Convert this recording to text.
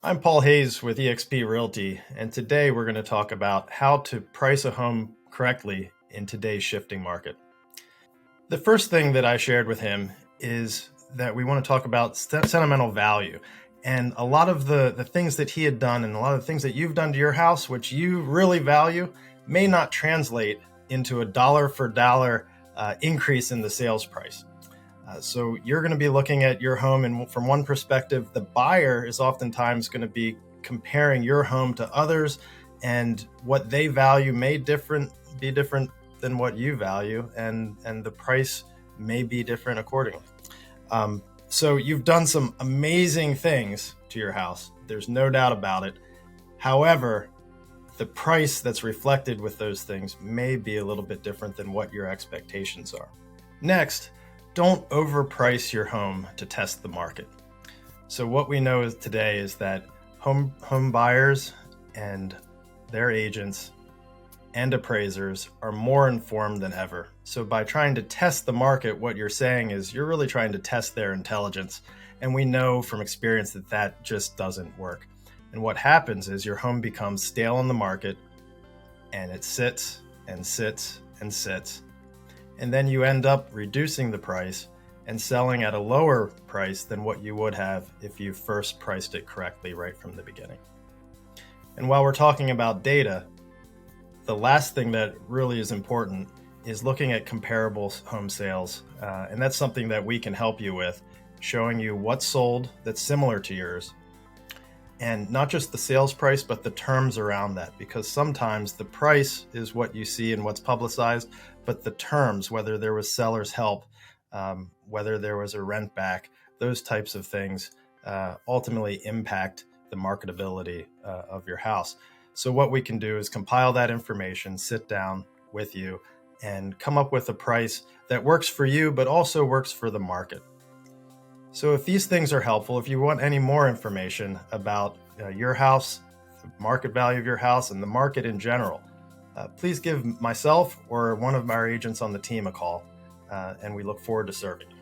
I'm Paul Hayes with eXp Realty, and today we're going to talk about how to price a home correctly in today's shifting market. The first thing that I shared with him is that we want to talk about sentimental value. And a lot of the things that he had done and a lot of the things that you've done to your house, which you really value, may not translate into a dollar for dollar increase in the sales price. So you're going to be looking at your home, and from one perspective, the buyer is oftentimes going to be comparing your home to others, and what they value may be different than what you value, and the price may be different accordingly. So you've done some amazing things to your house. There's no doubt about it. However, the price that's reflected with those things may be a little bit different than what your expectations are. Next, don't overprice your home to test the market. So what we know today is that home buyers and their agents and appraisers are more informed than ever. So by trying to test the market, what you're saying is you're really trying to test their intelligence. And we know from experience that that just doesn't work. And what happens is your home becomes stale in the market, and it sits and sits and sits. And then you end up reducing the price and selling at a lower price than what you would have if you first priced it correctly right from the beginning. And while we're talking about data, the last thing that really is important is looking at comparable home sales. And that's something that we can help you with, showing you what's sold that's similar to yours. And not just the sales price, but the terms around that, because sometimes the price is what you see and what's publicized, but the terms, whether there was seller's help, whether there was a rent back, those types of things ultimately impact the marketability of your house. So what we can do is compile that information, sit down with you, and come up with a price that works for you, but also works for the market. So if these things are helpful, if you want any more information about your house, the market value of your house, and the market in general, please give myself or one of our agents on the team a call, and we look forward to serving you.